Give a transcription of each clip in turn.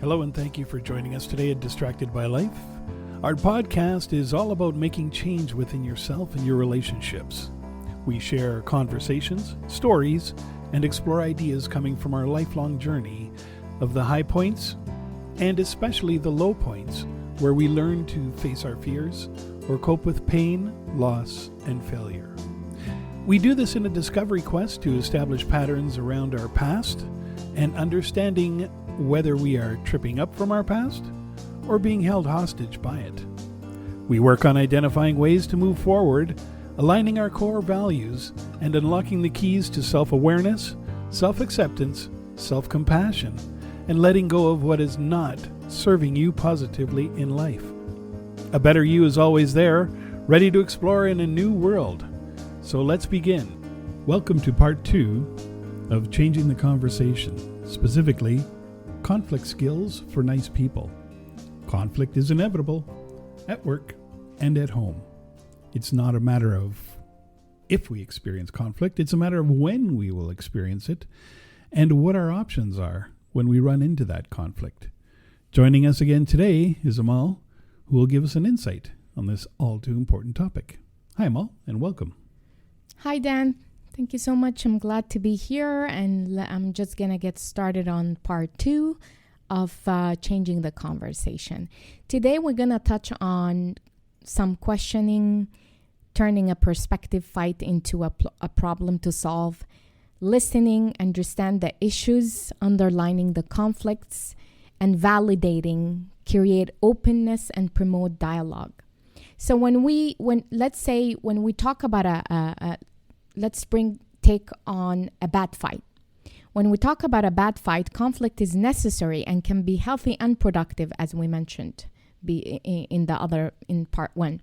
Hello and thank you for joining us today at Distracted by Life. Our podcast is all about making change within yourself and your relationships. We share conversations, stories, and explore ideas coming from our lifelong journey of the high points and especially the low points where we learn to face our fears or cope with pain, loss, and failure. We do this in a discovery quest to establish patterns around our past and understanding whether we are tripping up from our past or being held hostage by it. We work on identifying ways to move forward, aligning our core values, and unlocking the keys to self-awareness, self-acceptance, self-compassion, and letting go of what is not serving you positively in life. A better you is always there, ready to explore in a new world. So let's begin. Welcome to part 2 of Changing the Conversation, specifically conflict skills for nice people. Conflict is inevitable at work and at home. It's not a matter of if we experience conflict, it's a matter of when we will experience it and what our options are when we run into that conflict. Joining us again today is Amal, who will give us an insight on this all too important topic. Hi Amal, and welcome. Hi Dan. Thank you so much. I'm glad to be here, and I'm just going to get started on part 2 of Changing the Conversation. Today we're going to touch on some questioning, turning a perspective fight into a problem to solve, listening, understand the issues, underlining the conflicts, and validating, create openness, and promote dialogue. So when we talk about take on a bad fight. When we talk about a bad fight, conflict is necessary and can be healthy and productive, as we mentioned in part 1.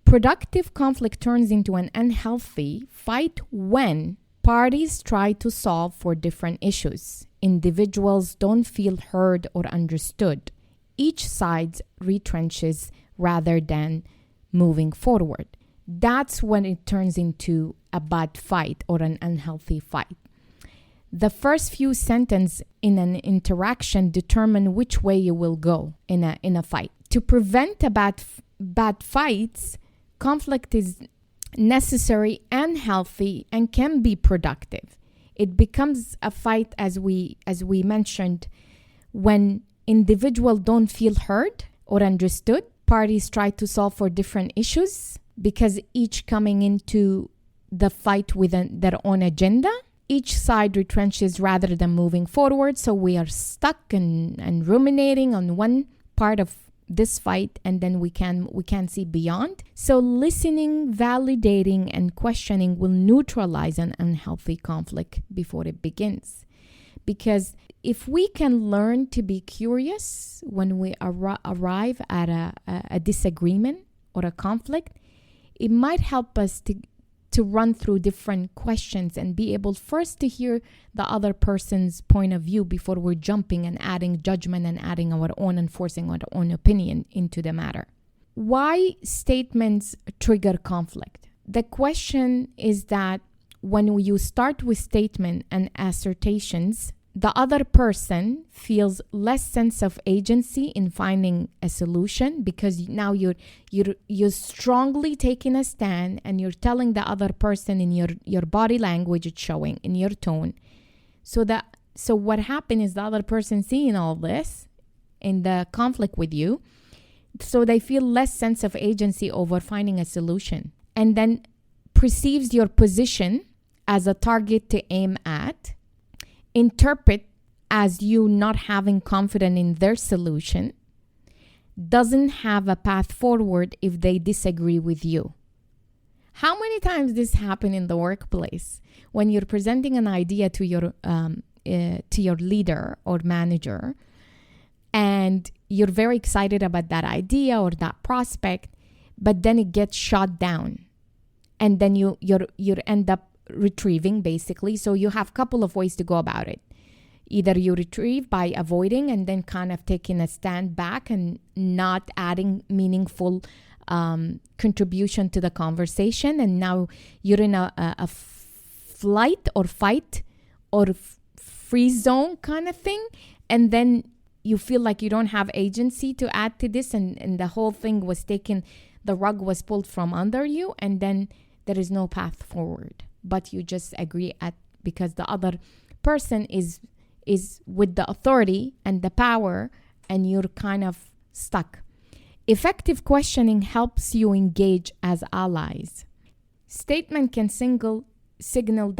Productive conflict turns into an unhealthy fight when parties try to solve for different issues. Individuals don't feel heard or understood. Each side retrenches rather than moving forward. That's when it turns into a bad fight or an unhealthy fight. The first few sentences in an interaction determine which way you will go in a fight. To prevent bad fights, conflict is necessary and healthy and can be productive. It becomes a fight, as we mentioned, when individuals don't feel heard or understood. Parties try to solve for different issues because each coming into the fight with their own agenda. Each side retrenches rather than moving forward. So we are stuck and ruminating on one part of this fight, and then we can see beyond. So listening, validating, and questioning will neutralize an unhealthy conflict before it begins. Because if we can learn to be curious when we arrive at a disagreement or a conflict, it might help us to run through different questions and be able first to hear the other person's point of view before we're jumping and adding judgment and adding our own and forcing our own opinion into the matter. Why statements trigger conflict? The question is that when you start with statement and assertions, the other person feels less sense of agency in finding a solution, because now you're strongly taking a stand and you're telling the other person in your body language, it's showing in your tone. So what happened is the other person seeing all this in the conflict with you, so they feel less sense of agency over finding a solution, and then perceives your position as a target to aim at, interpret as you not having confidence in their solution, doesn't have a path forward if they disagree with you. How many times this happen in the workplace when you're presenting an idea to your leader or manager, and you're very excited about that idea or that prospect, but then it gets shot down, and then you end up retrieving, basically. So you have a couple of ways to go about it. Either you retrieve by avoiding and then kind of taking a stand back and not adding meaningful contribution to the conversation, and now you're in a flight or fight or freeze zone kind of thing, and then you feel like you don't have agency to add to this, and the whole thing was taken, the rug was pulled from under you, and then there is no path forward. But you just agree because the other person is with the authority and the power, and you're kind of stuck. Effective questioning helps you engage as allies. Statement can signal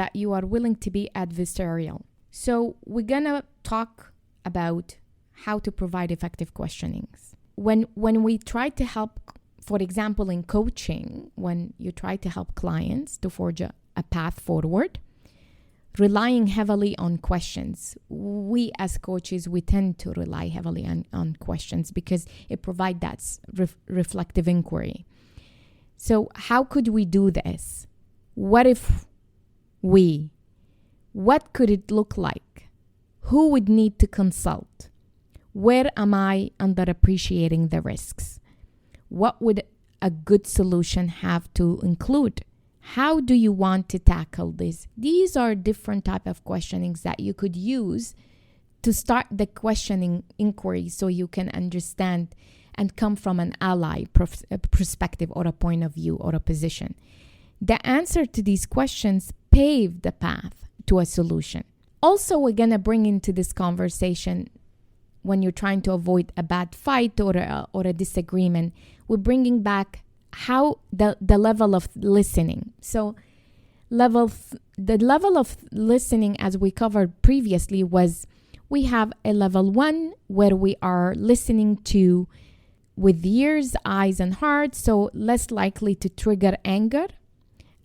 that you are willing to be adversarial. So we're gonna talk about how to provide effective questionings. When we try to help, for example, in coaching, when you try to help clients to forge a path forward, relying heavily on questions. We as coaches, we tend to rely heavily on questions because it provides that reflective inquiry. So how could we do this? What could it look like? Who would need to consult? Where am I underappreciating the risks? What would a good solution have to include? How do you want to tackle this? These are different type of questionings that you could use to start the questioning inquiry so you can understand and come from an ally perspective or a point of view or a position. The answer to these questions pave the path to a solution. Also, we're going to bring into this conversation, when you're trying to avoid a bad fight or a disagreement, we're bringing back how the level of listening. So the level of listening, as we covered previously, was we have a level 1 where we are listening to with ears, eyes, and heart, so less likely to trigger anger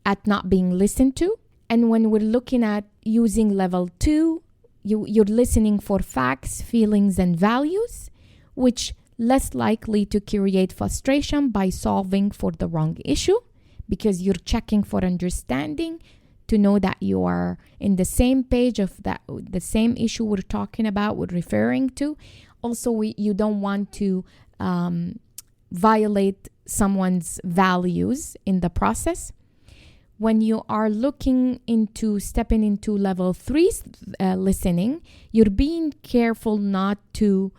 at not being listened to. And when we're looking at using level 2, you're listening for facts, feelings, and values, which less likely to create frustration by solving for the wrong issue, because you're checking for understanding to know that you are in the same page of the same issue we're talking about, we're referring to. Also, you don't want to violate someone's values in the process. When you are stepping into level 3 listening, you're being careful not to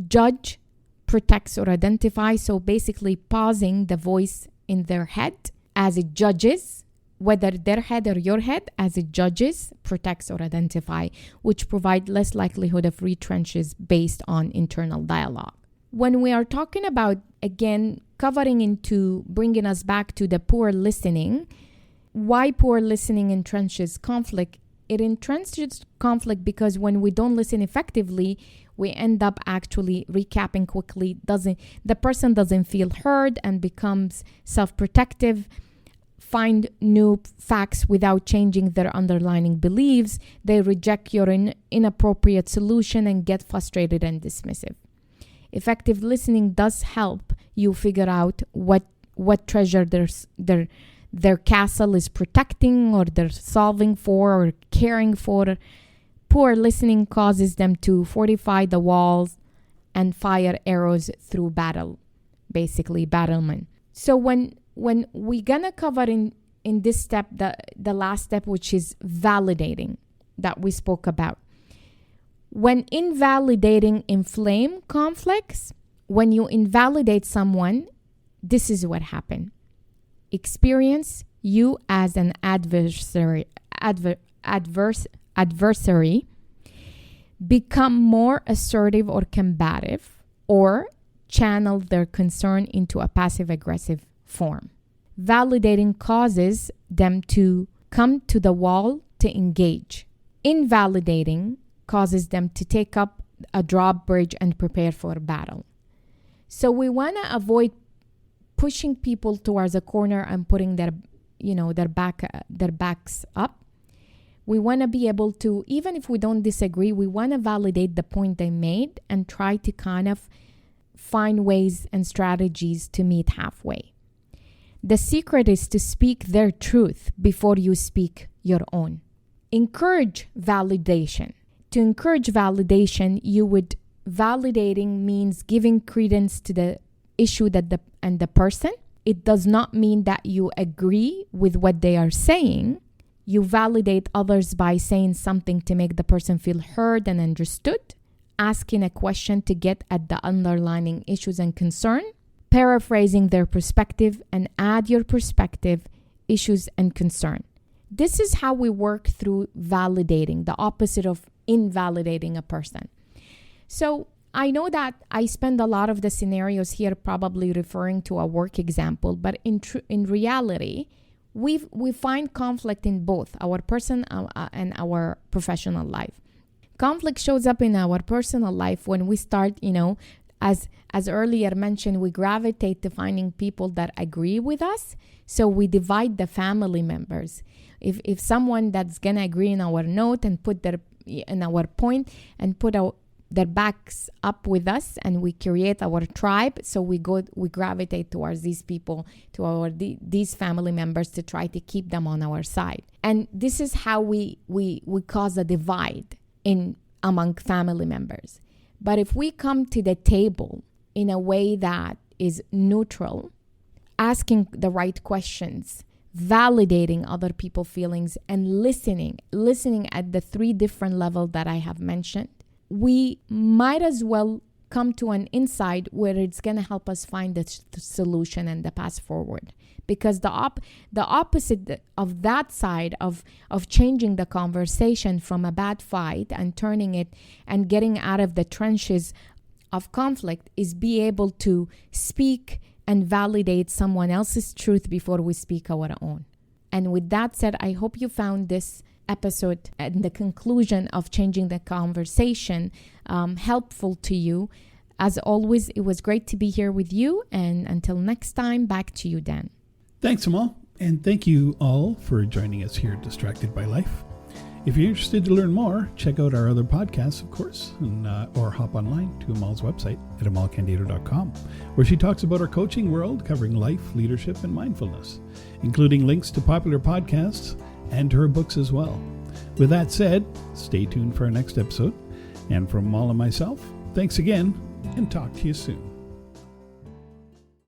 judge, protect, or identify. So basically pausing the voice in their head as it judges, whether their head or your head, as it judges, protects, or identify, which provide less likelihood of retrenches based on internal dialogue. When we are talking about, again, covering into bringing us back to the poor listening, why poor listening entrenches conflict? It entrenches conflict because when we don't listen effectively, we end up actually recapping quickly. The person doesn't feel heard and becomes self-protective, find new facts without changing their underlying beliefs. They reject your inappropriate solution and get frustrated and dismissive. Effective listening does help you figure out what treasure their castle is protecting, or they're solving for, or caring for. Poor listening causes them to fortify the walls and fire arrows through battle, basically battlement. So when we're gonna cover in this step, the last step, which is validating, that we spoke about. When invalidating inflame conflicts, when you invalidate someone, this is what happened. Experience you as an adversary, become more assertive or combative, or channel their concern into a passive-aggressive form. Validating causes them to come to the wall to engage. Invalidating causes them to take up a drawbridge and prepare for a battle. So we want to avoid pushing people towards a corner and putting their backs up. We want to be able to, even if we don't disagree, we want to validate the point they made and try to kind of find ways and strategies to meet halfway. The secret is to speak their truth before you speak your own. Encourage validation. To encourage validation, validating means giving credence to the issue and the person. It does not mean that you agree with what they are saying. You validate others by saying something to make the person feel heard and understood. asking a question to get at the underlying issues and concern, paraphrasing their perspective, and add your perspective, issues, and concern. This is how we work through validating, the opposite of invalidating a person. So I know that I spend a lot of the scenarios here probably referring to a work example, but in reality, we find conflict in both our personal and our professional life. Conflict shows up in our personal life when we start, as earlier mentioned, we gravitate to finding people that agree with us. So we divide the family members. If someone that's gonna agree in our note and put in our point and put their backs up with us, and we create our tribe, so we gravitate towards these people, to these family members, to try to keep them on our side. And this is how we cause a divide among family members. But if we come to the table in a way that is neutral, asking the right questions, validating other people's feelings, and listening at the 3 different levels that I have mentioned, we might as well come to an insight where it's going to help us find the solution and the path forward. Because the opposite of that side of changing the conversation from a bad fight and turning it and getting out of the trenches of conflict is be able to speak and validate someone else's truth before we speak our own. And with that said, I hope you found this episode and the conclusion of changing the conversation helpful to you. As always, it was great to be here with you. And until next time, back to you, Dan. Thanks, Amal. And thank you all for joining us here at Distracted by Life. If you're interested to learn more, check out our other podcasts, of course, or hop online to Amal's website at amalcandido.com, where she talks about her coaching world covering life, leadership, and mindfulness, including links to popular podcasts and to her books as well. With that said, stay tuned for our next episode. And from Amal and myself, thanks again, and talk to you soon.